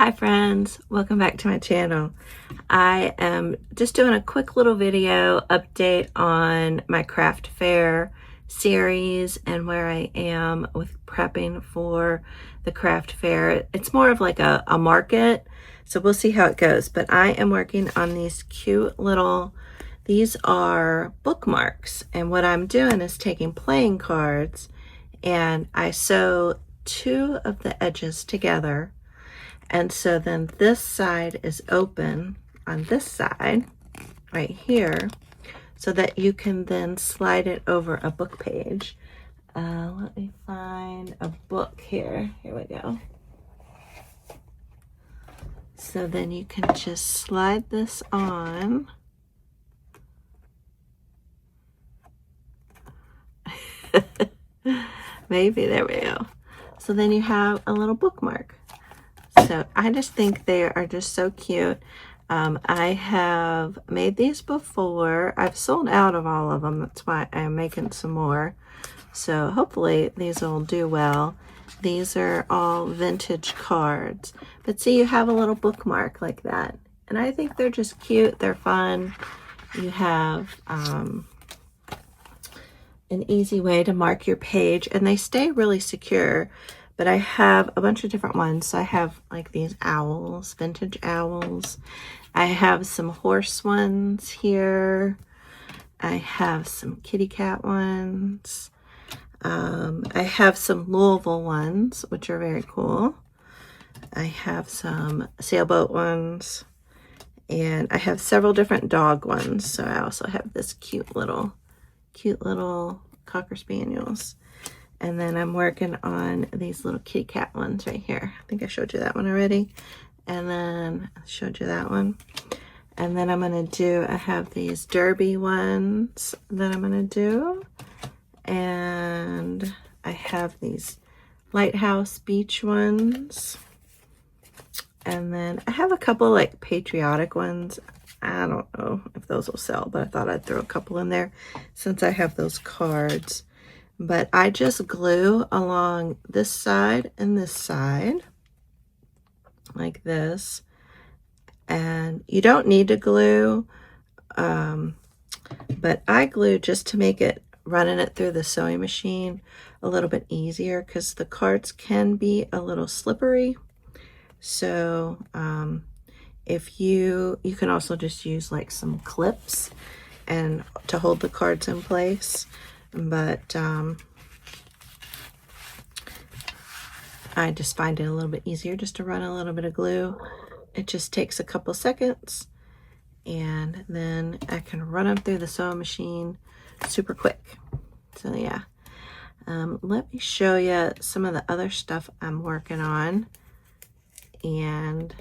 Hi friends, welcome back to my channel. I am just doing a quick little video update on my craft fair series and where I am with prepping for the craft fair. It's more of like a market, so we'll see how it goes. But I am working on these cute little, these are bookmarks, and what I'm doing is taking playing cards and I sew two of the edges together. And so then this side is open on this side right here so that you can then slide it over a book page. Let me find a book here. Here we go. So then you can just slide this on. Maybe, there we go. So then you have a little bookmark. So I just think they are just so cute. I have made these before. I've sold out of all of them. That's why I'm making some more. So hopefully these will do well. These are all vintage cards. But see, you have a little bookmark like that. And I think they're just cute. They're fun. You have an easy way to mark your page. And they stay really secure. But I have a bunch of different ones. So I have like these owls, vintage owls. I have some horse ones here. I have some kitty cat ones. I have some Louisville ones, which are very cool. I have some sailboat ones. And I have several different dog ones. So I also have this cute little Cocker Spaniels. And then I'm working on these little kitty cat ones right here. I think I showed you that one already. And then I showed you that one. And then I'm going to do, I have these derby ones that I'm going to do. And I have these lighthouse beach ones. And then I have a couple like patriotic ones. I don't know if those will sell, but I thought I'd throw a couple in there since I have those cards. But I just glue along this side and this side like this. And you don't need to glue, but I glue just to make it, running it through the sewing machine a little bit easier because the cards can be a little slippery. So if you can also just use like some clips and to hold the cards in place. But I just find it a little bit easier just to run a little bit of glue. It just takes a couple seconds and then I can run them through the sewing machine super quick. So yeah, let me show you some of the other stuff I'm working on and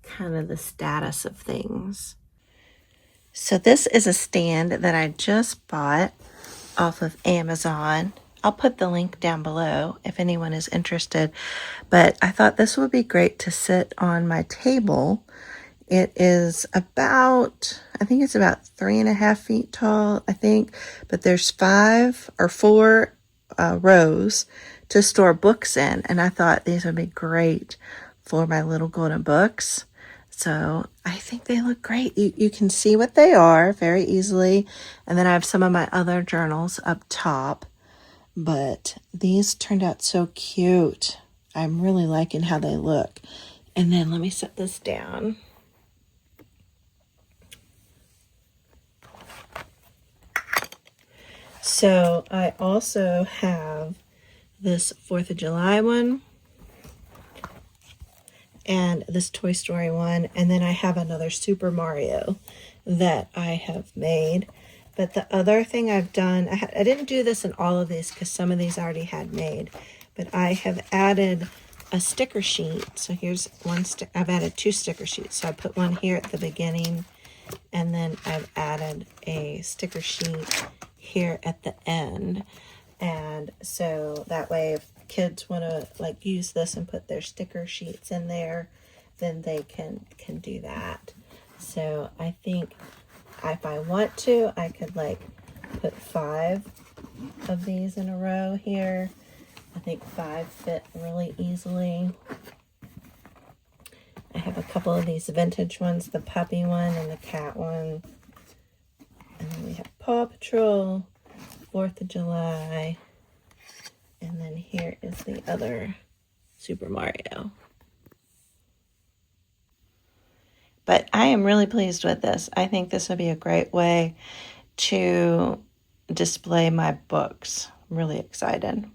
kind of the status of things. So this is a stand that I just bought off of Amazon. I'll put the link down below if anyone is interested. But I thought this would be great to sit on my table. It is about, I think it's about 3.5 feet tall, I think. But there's 5 or 4 rows to store books in. And I thought these would be great for my little golden books. So I think they look great. You can see what they are very easily. And then I have some of my other journals up top. But these turned out so cute. I'm really liking how they look. And then let me set this down. So I also have this 4th of July one. And this Toy Story one, and then I have another Super Mario that I have made. But the other thing I've done, I didn't do this in all of these because some of these I already had made, but I have added a sticker sheet. So here's one, I've added 2 sticker sheets. So I put one here at the beginning, and then I've added a sticker sheet here at the end. And so that way if kids want to like use this and put their sticker sheets in there, then they can do that. So I think if I want to, I could like put 5 of these in a row here, I think 5 fit really easily. I have a couple of these vintage ones, the puppy one and the cat one. And then we have Paw Patrol, 4th of July. And then here is the other Super Mario. But I am really pleased with this. I think this would be a great way to display my books. I'm really excited.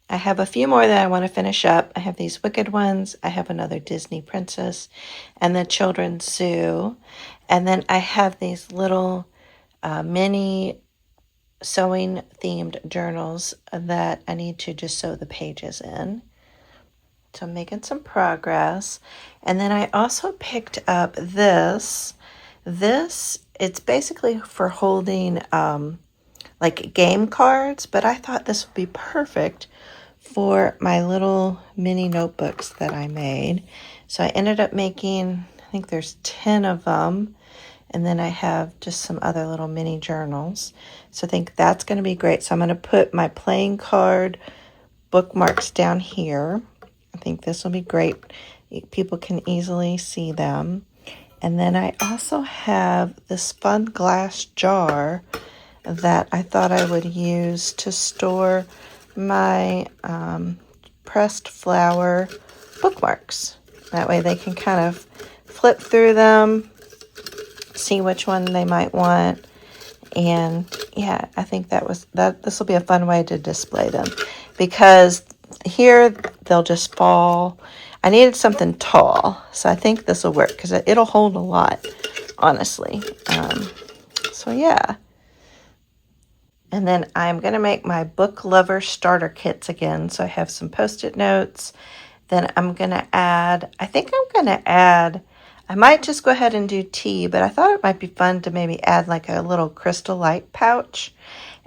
I have a few more that I want to finish up. I have these Wicked ones. I have another Disney Princess and the Children's Zoo. And then I have these little mini sewing themed journals that I need to just sew the pages in. So I'm making some progress. And then I also picked up this. It's basically for holding like game cards, but I thought this would be perfect for my little mini notebooks that I made. So I ended up making, I think there's 10 of them. And then I have just some other little mini journals. So I think that's going to be great. So I'm going to put my playing card bookmarks down here. I think this will be great. People can easily see them. And then I also have this fun glass jar that I thought I would use to store my pressed flower bookmarks. That way they can kind of flip through them, see which one they might want. And yeah, I think this will be a fun way to display them, because here they'll just fall. I needed something tall, so I think this will work because it'll hold a lot, honestly. So yeah. And then I'm going to make my book lover starter kits again. So I have some Post-it notes. Then I'm going to add, I might just go ahead and do tea, but I thought it might be fun to maybe add like a little crystal light pouch.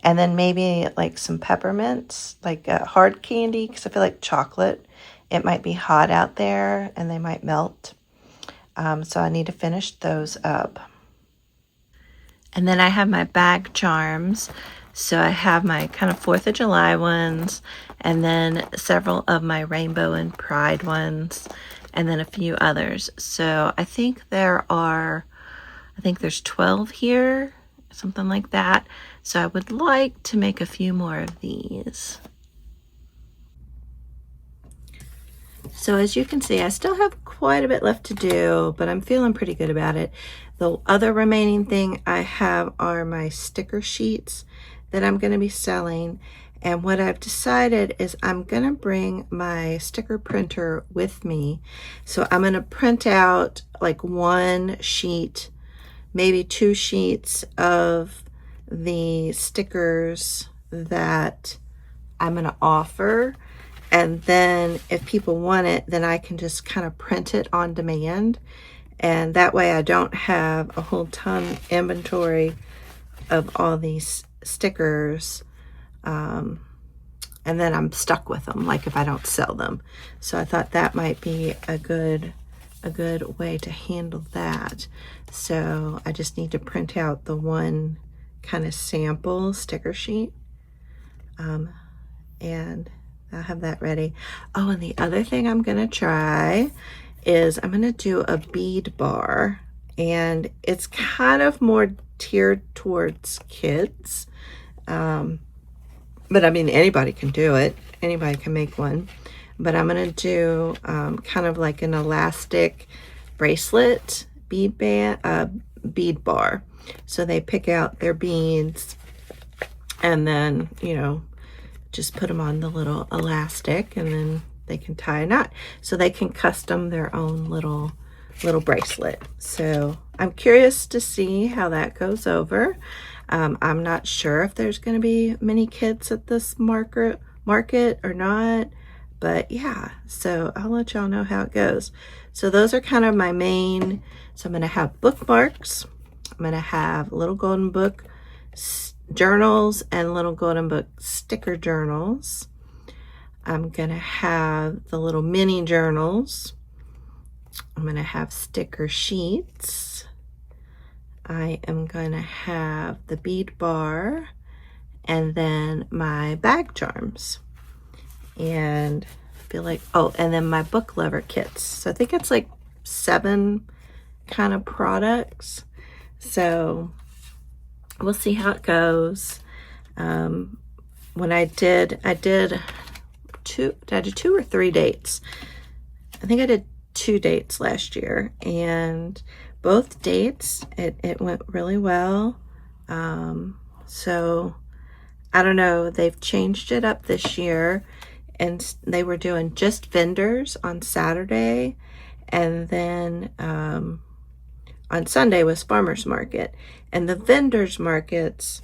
And then maybe like some peppermints, like hard candy, because I feel like chocolate, it might be hot out there and they might melt. So I need to finish those up. And then I have my bag charms. So I have my kind of 4th of July ones, and then several of my Rainbow and Pride ones, and then a few others. So I think there's 12 here, something like that. So I would like to make a few more of these. So as you can see, I still have quite a bit left to do, but I'm feeling pretty good about it. The other remaining thing I have are my sticker sheets that I'm going to be selling. And what I've decided is I'm going to bring my sticker printer with me. So I'm going to print out like 1 sheet, maybe 2 sheets of the stickers that I'm going to offer. And then if people want it, then I can just kind of print it on demand. And that way I don't have a whole ton inventory of all these stickers. And then I'm stuck with them, like if I don't sell them. So I thought that might be a good way to handle that. So I just need to print out the 1 kind of sample sticker sheet. And I'll have that ready. Oh, and the other thing I'm going to try is I'm going to do a bead bar. And it's kind of more tiered towards kids. But I mean, anybody can do it. Anybody can make one. But I'm going to do kind of like an elastic bracelet bead bar. So they pick out their beads and then, just put them on the little elastic, and then they can tie a knot. So they can custom their own little bracelet. So I'm curious to see how that goes over. I'm not sure if there's going to be many kids at this market or not, but yeah, so I'll let y'all know how it goes. So those are kind of my main. So I'm going to have bookmarks. I'm going to have little golden book journals and little golden book sticker journals. I'm going to have the little mini journals. I'm going to have sticker sheets. I am going to have the bead bar and then my bag charms. And I feel like, oh, and then my book lover kits. So I think it's like 7 kind of products. So we'll see how it goes. When I did 2 or 3 dates. I think I did 2 dates last year, and both dates it went really well. So I don't know, they've changed it up this year, and they were doing just vendors on Saturday, and then on Sunday was farmers market. And the vendors markets,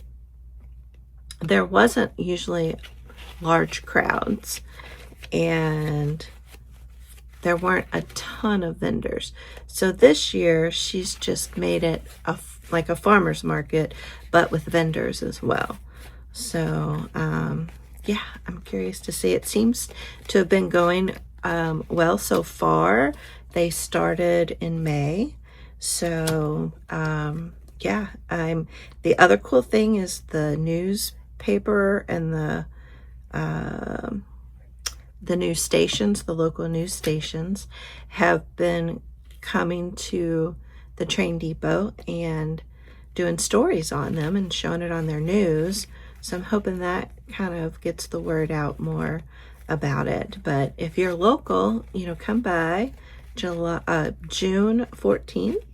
there wasn't usually large crowds, and there weren't a ton of vendors. So this year she's just made it like a farmer's market, but with vendors as well. So yeah, I'm curious to see. It seems to have been going well so far. They started in May. So yeah, the other cool thing is the newspaper and the news stations, the local news stations, have been coming to the train depot and doing stories on them and showing it on their news. So I'm hoping that kind of gets the word out more about it. But if you're local, you know, come by June 14th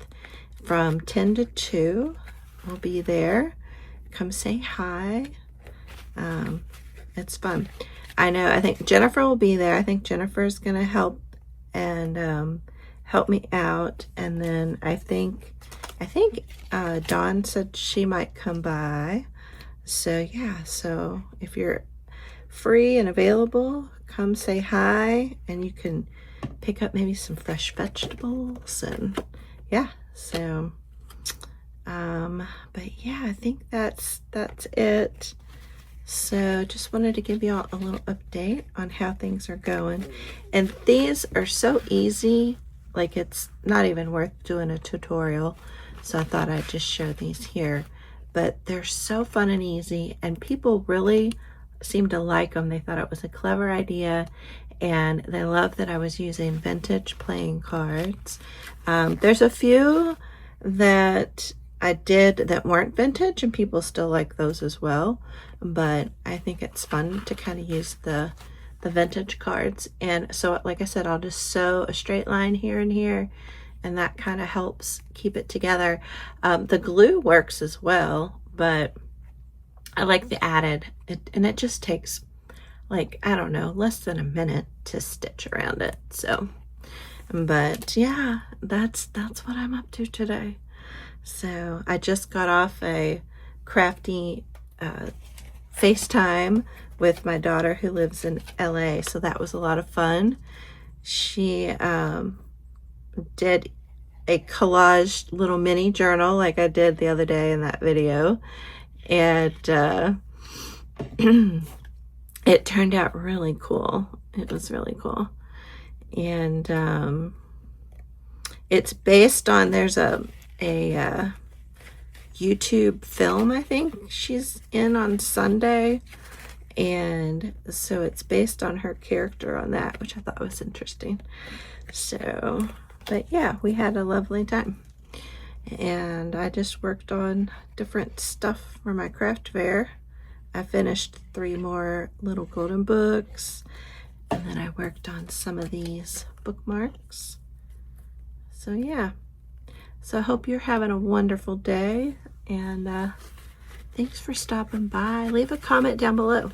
from 10 to 2. We'll be there. Come say hi. It's fun. I think Jennifer will be there. I think Jennifer's gonna help and help me out. And then I think Dawn said she might come by. So yeah, so if you're free and available, come say hi, and you can pick up maybe some fresh vegetables. And yeah, so but yeah, I think that's it. So just wanted to give y'all a little update on how things are going. And these are so easy, like it's not even worth doing a tutorial. So I thought I'd just show these here. But they're so fun and easy, and people really seem to like them. They thought it was a clever idea, and they love that I was using vintage playing cards. There's a few that I did that weren't vintage, and people still like those as well. But I think it's fun to kind of use the vintage cards. And so, like I said, I'll just sew a straight line here and here, and that kind of helps keep it together. The glue works as well, but I like the added, and it just takes, like, I don't know, less than a minute to stitch around it. So, but yeah, that's what I'm up to today. So I just got off a crafty FaceTime with my daughter who lives in LA, so that was a lot of fun. She did a collage little mini journal like I did the other day in that video, and it turned out really cool. It was really cool. And it's based on, there's a YouTube film I think she's in on Sunday, and so it's based on her character on that, which I thought was interesting. So, but yeah, we had a lovely time, and I just worked on different stuff for my craft fair. I finished 3 more little golden books, and then I worked on some of these bookmarks. So yeah, so I hope you're having a wonderful day, and thanks for stopping by. Leave a comment down below.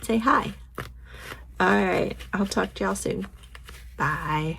Say hi. All right, I'll talk to y'all soon. Bye.